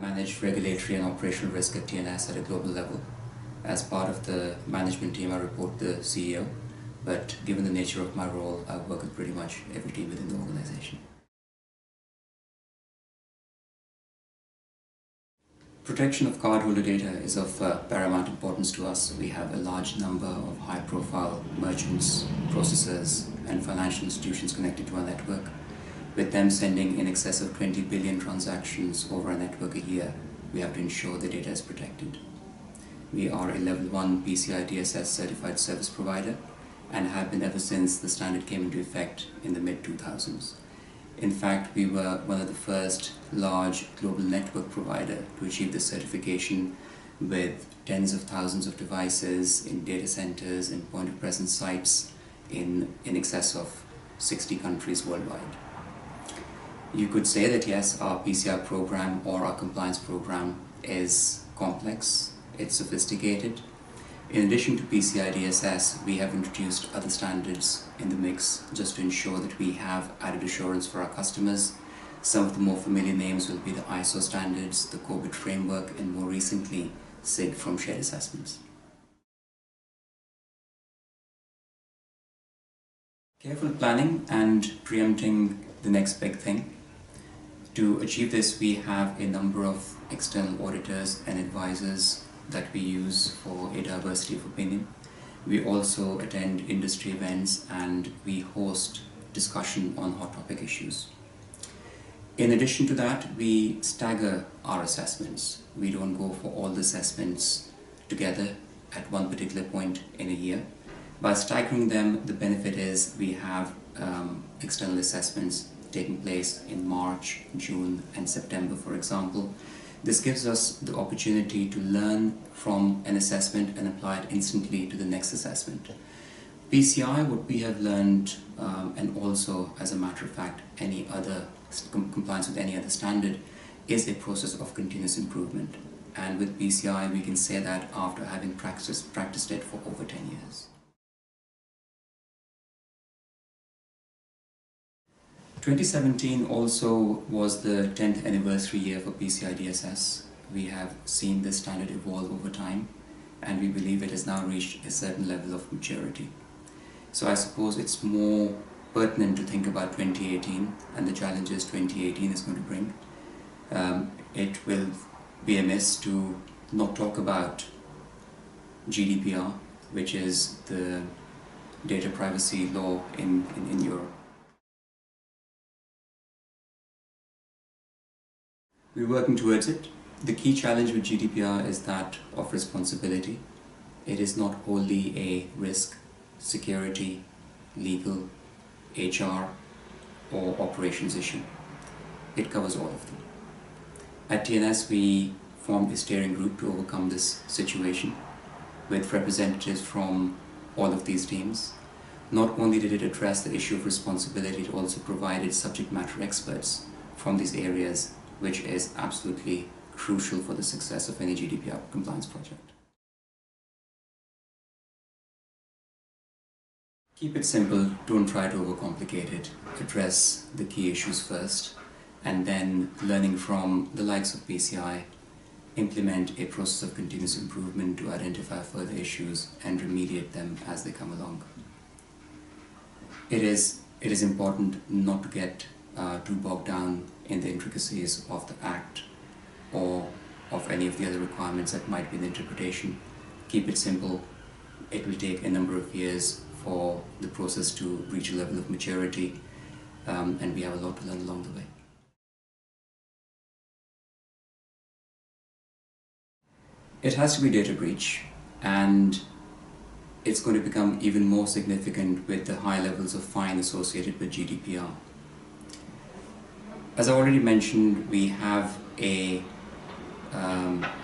manage regulatory and operational risk at TNS at a global level. As part of the management team, I report the CEO, but given the nature of my role, I work with pretty much every team within the organization. Protection of cardholder data is of paramount importance to us. We have a large number of high-profile merchants, processors, and financial institutions connected to our network. With them sending in excess of 20 billion transactions over our network a year, we have to ensure the data is protected. We are a Level 1 PCI DSS certified service provider and have been ever since the standard came into effect in the mid-2000s. In fact, we were one of the first large global network provider to achieve this certification, with tens of thousands of devices in data centers and point-of-presence sites in excess of 60 countries worldwide. You could say that yes, our PCI program or our compliance program is complex, it's sophisticated. In addition to PCI DSS, we have introduced other standards in the mix just to ensure that we have added assurance for our customers. Some of the more familiar names will be the ISO standards, the COBIT framework, and more recently, SIG from shared assessments. Careful planning and preempting the next big thing. To achieve this, we have a number of external auditors and advisors that we use for a diversity of opinion. We also attend industry events and we host discussion on hot topic issues. In addition to that, we stagger our assessments. We don't go for all the assessments together at one particular point in a year. By staggering them, the benefit is we have external assessments taking place in March, June, and September, for example. This gives us the opportunity to learn from an assessment and apply it instantly to the next assessment. PCI, what we have learned, and also as a matter of fact, any other compliance with any other standard, is a process of continuous improvement. And with PCI, we can say that after having practiced it for over 10 years. 2017 also was the 10th anniversary year for PCI DSS. We have seen this standard evolve over time, and we believe it has now reached a certain level of maturity. So I suppose it's more pertinent to think about 2018 and the challenges 2018 is going to bring. It will be amiss to not talk about GDPR, which is the data privacy law in Europe. We're working towards it. The key challenge with GDPR is that of responsibility. It is not wholly a risk, security, legal, HR, or operations issue. It covers all of them. At TNS, we formed a steering group to overcome this situation with representatives from all of these teams. Not only did it address the issue of responsibility, it also provided subject matter experts from these areas, which is absolutely crucial for the success of any GDPR compliance project. Keep it simple, don't try to overcomplicate it. Address the key issues first, and then learning from the likes of PCI, implement a process of continuous improvement to identify further issues and remediate them as they come along. It is important not to get too bogged down in the intricacies of the Act or of any of the other requirements that might be in the interpretation. Keep it simple. It will take a number of years for the process to reach a level of maturity, and we have a lot to learn along the way. It has to be data breach, and it's going to become even more significant with the high levels of fine associated with GDPR. As I already mentioned, we have a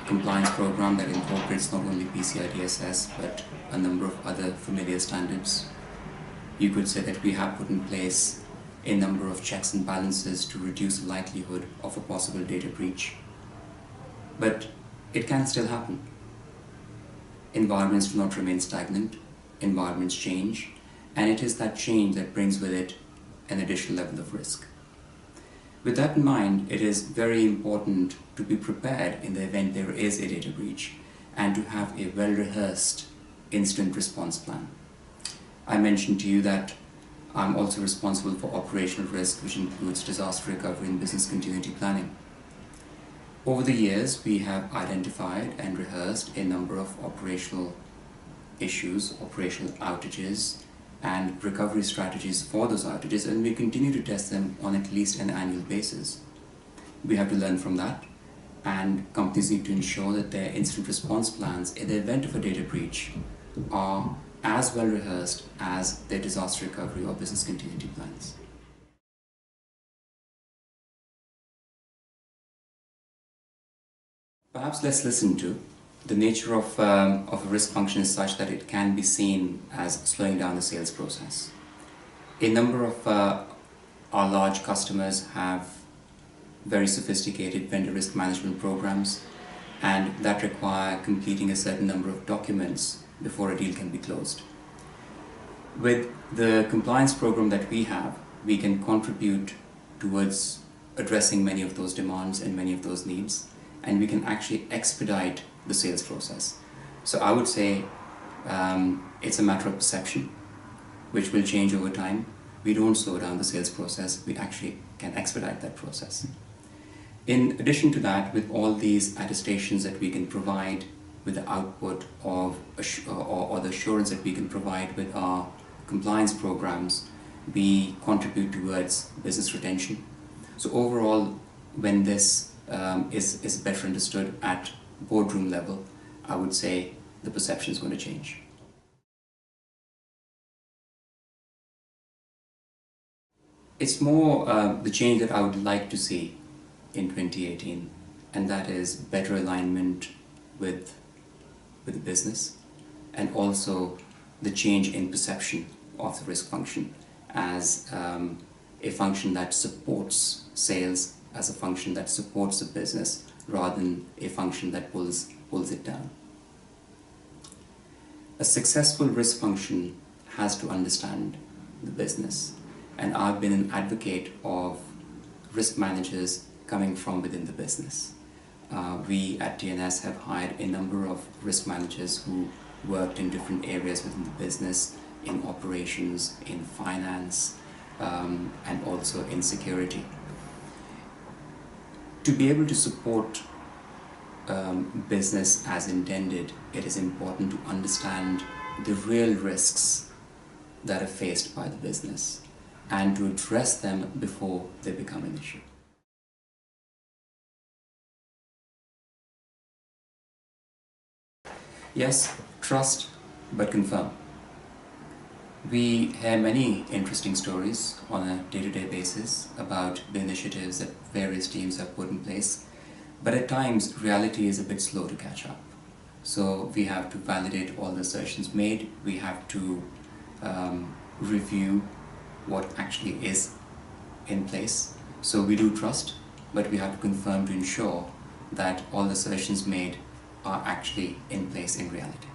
compliance program that incorporates not only PCI DSS but a number of other familiar standards. You could say that we have put in place a number of checks and balances to reduce the likelihood of a possible data breach. But it can still happen. Environments do not remain stagnant, environments change, and it is that change that brings with it an additional level of risk. With that in mind, it is very important to be prepared in the event there is a data breach and to have a well-rehearsed incident response plan. I mentioned to you that I'm also responsible for operational risk, which includes disaster recovery and business continuity planning. Over the years, we have identified and rehearsed a number of operational issues, operational outages, and recovery strategies for those outages, and we continue to test them on at least an annual basis. We have to learn from that, and companies need to ensure that their incident response plans in the event of a data breach are as well rehearsed as their disaster recovery or business continuity plans. Perhaps let's listen to the nature of a risk function is such that it can be seen as slowing down the sales process. A number of our large customers have very sophisticated vendor risk management programs, and that require completing a certain number of documents before a deal can be closed. With the compliance program that we have, we can contribute towards addressing many of those demands and many of those needs, and we can actually expedite the sales process. So I would say it's a matter of perception, which will change over time. We don't slow down the sales process, we actually can expedite that process. In addition to that, with all these attestations that we can provide with the output of or the assurance that we can provide with our compliance programs, we contribute towards business retention. So overall, when this is better understood at boardroom level, I would say the perception is going to change. It's more the change that I would like to see in 2018, and that is better alignment with the business, and also the change in perception of the risk function as a function that supports sales, as a function that supports the business, rather than a function that pulls it down. A successful risk function has to understand the business, and I've been an advocate of risk managers coming from within the business. We at DNS have hired a number of risk managers who worked in different areas within the business, in operations, in finance, and also in security. To be able to support business as intended, it is important to understand the real risks that are faced by the business and to address them before they become an issue. Yes, trust, but confirm. We hear many interesting stories on a day-to-day basis about the initiatives that various teams have put in place, but at times reality is a bit slow to catch up. So we have to validate all the assertions made, we have to review what actually is in place. So we do trust, but we have to confirm to ensure that all the assertions made are actually in place in reality.